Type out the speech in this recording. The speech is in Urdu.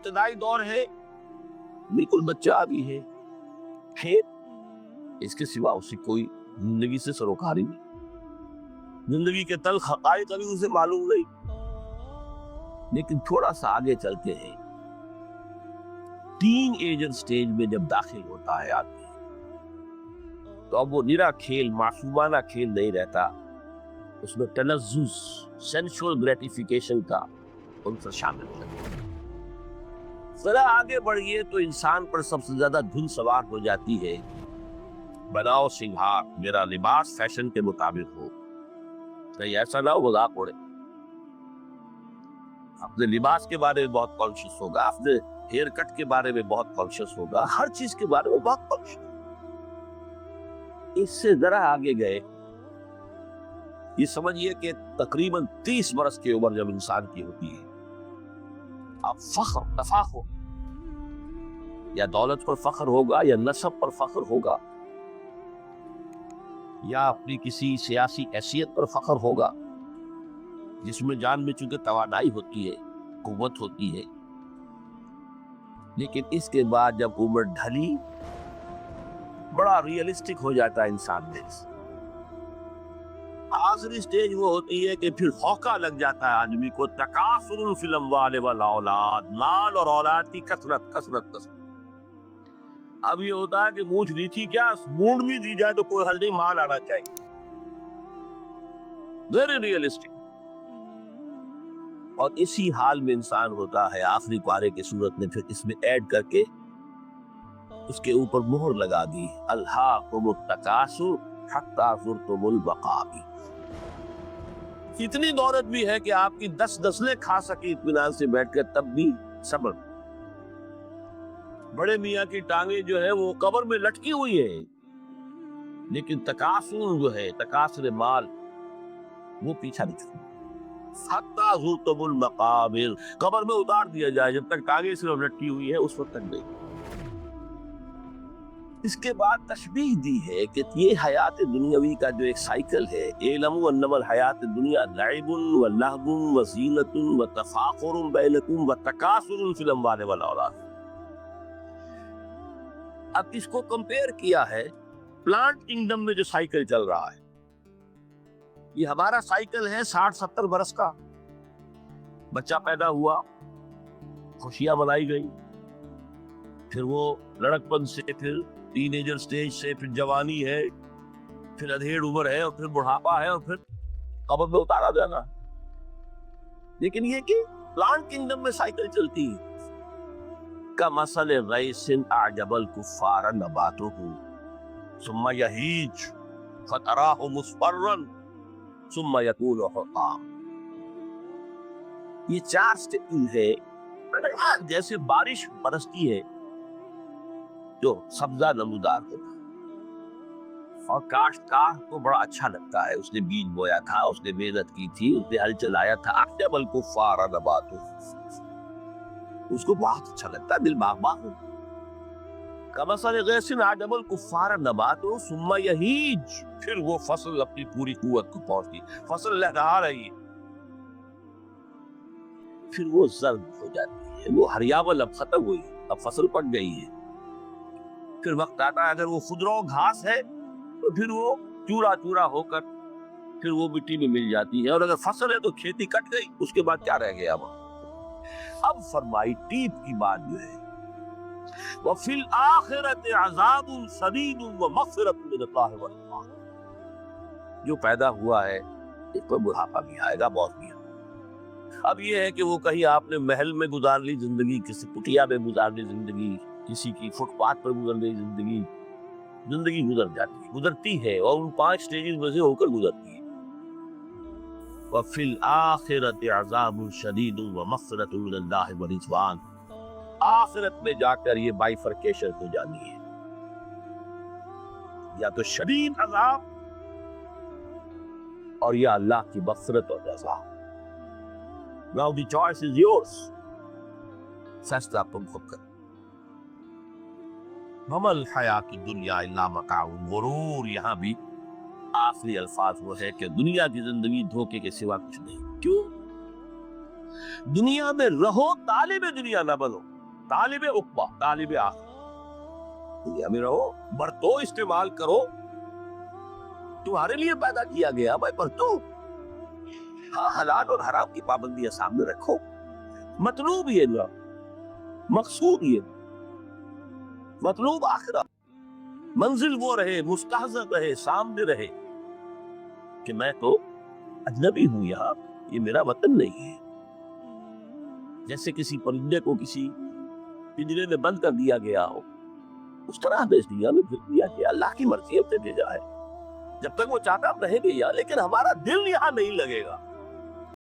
ابتدائی دور ہے، بالکل بچہ بھی ہے، پھر اس کے سوا اسے کوئی زندگی سے سروکاری نہیں، زندگی کے تلخ حقائق ابھی اسے معلوم نہیں۔ لیکن تھوڑا سا آگے چلتے ہیں، ٹین ایجر سٹیج میں جب داخل ہوتا ہے آدمی، تو اب وہ نرا کھیل، معصومانہ کھیل نہیں رہتا، اس میں تلذذ، سینشول گریٹیفیکیشن کا عنصر شامل ہو جاتا ہے۔ ذرا آگے بڑھئے تو انسان پر سب سے زیادہ دھن سوار ہو جاتی ہے، بناؤ سنگھار، میرا لباس فیشن کے مطابق ہو، کہیں ایسا نہ ہو مذاق اڑے۔ اپنے لباس کے بارے میں بہت کانشیس ہوگا، اپنے ہیئر کٹ کے بارے میں بہت کانشیس ہوگا، ہر چیز کے بارے میں بہت کانشیس ہوگا۔ اس سے ذرا آگے گئے، یہ سمجھئے کہ تقریباً 30 برس کی عمر جب انسان کی ہوتی ہے، اب فخر، تفاخر، یا دولت پر فخر ہوگا، یا نسب پر فخر ہوگا، یا اپنی کسی سیاسی حیثیت پر فخر ہوگا، جس میں جان میں چونکہ توانائی ہوتی ہے، قوت ہوتی ہے۔ لیکن اس کے بعد جب عمر ڈھلی، بڑا ریئلسٹک ہو جاتا ہے انسان میں۔ آخری سٹیج وہ ہوتی ہے کہ پھر ہوکا لگ جاتا ہے آدمی کو، تکاثر فی الاموال والاولاد، مال اور اولاد کی کثرت کثرت کثرت۔ اب یہ ہوتا ہے کہ مونچھ دی تھی کیا، مونڈ بھی دی جائے تو کوئی حل نہیں، مال آنا چاہیے۔ Very realistic. اور اسی حال میں انسان ہوتا ہے آخری پارے کی صورت میں، پھر اس میں ایڈ کر کے اس کے اوپر مہر لگا دی، الہاکم التکاثر حتی زرتم المقابر۔ اتنی دولت بھی ہے کہ آپ کی 10 نسلیں کھا سکی اطمینان سے بیٹھ کر، تب بھی صبر۔ بڑے میاں کی ٹانگیں جو ہے وہ قبر میں لٹکی ہوئی ہے، لیکن تکاثر جو ہے، تکاثر مال، وہ پیچھا نہیں چھوڑا۔ حتی زرتم المقابر، قبر میں اتار دیا جائے، جب تک ٹانگیں صرف لٹکی ہوئی ہے اس وقت تک نہیں۔ اس کے بعد تشبیہ دی ہے کہ یہ حیات دنیاوی کا جو ایک سائیکل ہے، اعلموا انما الحیات الدنیا لعب ولہو وزینۃ وتفاخر بینکم وتکاثر فی الاموال والاولاد۔ اب اس کو کمپیئر کیا ہے پلانٹ کنگڈم میں جو سائیکل چل رہا ہے۔ یہ ہمارا سائیکل ہے 60-70 برس کا، بچہ پیدا ہوا، خوشیاں منائی گئی، پھر وہ لڑکپن سے، پھر ٹین ایجر سٹیج سے، پھر جوانی ہے، پھر ادھیڑ عمر ہے، اور پھر بڑھاپا ہے، اور پھر قبر میں اتارا جانا۔ لیکن یہ کہ پلانٹ کنگڈم میں سائیکل چلتی ہے، کمثل غیث اعجب الکفار نباتہ ثم یہیج فتراہ مصفرا ثم یکون حطاما۔ یہ 4 سٹیج ہے، جیسے بارش برستی ہے جو سبزہ نمودار ہوتا ہے، اور کاشتکار کو بڑا اچھا لگتا ہے، اس نے بیج بویا تھا، اس نے محنت کی تھی، اس نے ہل چلایا تھا، اعجب الکفار نباتہ، اس کو بہت اچھا لگتا ہے، دل باغ باغ۔ کمثل غیث اعجب الکفار نباتہ ثم یہیج، پھر وہ فصل اپنی پوری قوت کو پہنچتی، فصل لہلہا رہی ہے، پھر وہ زرد ہو جاتی ہے، وہ ہریاول اب ختم ہوئی، اب فصل پک گئی ہے۔ پھر وقت آتا ہے، اگر وہ خضرو گھاس ہے تو پھر وہ چورا چورا ہو کر پھر وہ مٹی میں مل جاتی ہے، اور اگر فصل ہے تو کھیتی کٹ گئی، اس کے بعد کیا رہ گیا وہاں۔ اب فرمائی ٹیپ کی بات جو ہے، وَفِي الْآخِرَةِ عَذَابٌ شَدِيدٌ وَمَغْفِرَةٌ مِّنَ اللَّهِ وَرِضْوَانٌ۔ جو پیدا ہوا ہے اس پر بڑھاپا بھی آئے گا، موت بھی آئے گا۔ اب یہ ہے کہ وہ کہیں آپ نے محل میں گزار لی زندگی، کسی کٹیا میں گزار لی زندگی، کسی کی فٹ پاتھ پر گزر گئی زندگی، زندگی گزر جاتی ہے، گزرتی ہے، اور ان 5 سٹیجز میں سے ہو کر گزرتی ہے۔ وَفِي الْآخِرَةِ عَذَابٌ شَدِيدٌ وَمَغْفِرَةٌ مِّنَ اللَّهِ وَرِضْوَانٌ۔ آخرت میں جا کر یہ بائیفرکیشن ہو جانی ہے، یا تو شدید عذاب اور یا اللہ کی مغفرت اور رضا۔ Now the choice is yours، فیصلہ تم خود کرو۔ وَمَا الْحَيَاةُ الدُّنْيَا إِلَّا مَتَاعُ الْغُرُورِ، یہاں بھی آخری الفاظ وہ ہے کہ دنیا کی زندگی دھوکے کے سوا کچھ نہیں۔ کیوں؟ دنیا میں رہو، طالب دنیا نہ بنو۔ طالب عقبہ، طالب آخرت دنیا میں رہو، برتو استعمال کرو، تمہارے لیے پیدا کیا گیا بھائی، برتو۔ ہاں حلال اور حرام کی پابندیاں سامنے رکھو، مطلوب یہ نہ، مقصود یہ، مطلوب آخرت، منزل وہ رہے، مستحضر رہے، سامنے رہے کہ میں تو اجنبی ہوں یہاں، یہ میرا وطن نہیں ہے۔ جیسے کسی پرندے کو کسی پنجرے میں بند کر دیا گیا ہو، اس طرح ہمیں اس دنیا میں پھر دیا گیا، اللہ کی مرضی ہم سے بھیجا ہے، جب تک وہ چاہتا ہم رہیں گے یہاں، لیکن ہمارا دل یہاں نہیں لگے گا۔